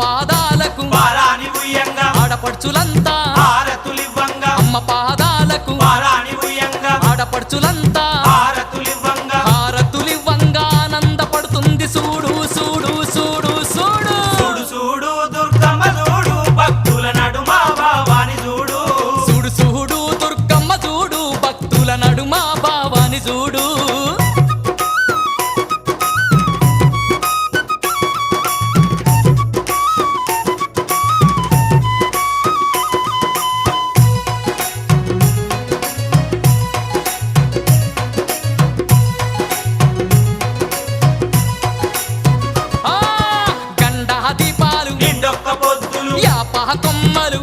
పాదాలకు పారాని ఉయ్యంగా ఆడపడుచులంతా హారతులివ్వంగా అమ్మ పాదాలకు పారాని ఉయ్యంగా ఆడపడుచులంతా హారతులివ్వంగా హారతులివ్వంగా ఆనందపడుతుంది చూడు చూడు చూడు చూడు చూడు చూడు దుర్గమ్మ చూడు భక్తుల నడుమ భావాని చూడు చూడు చూడు దుర్గమ్మ చూడు భక్తుల నడుమ భావాని చూడు ఆ గండా దీపాలు నిండొక్క పొద్దులు యాప కొమ్మలు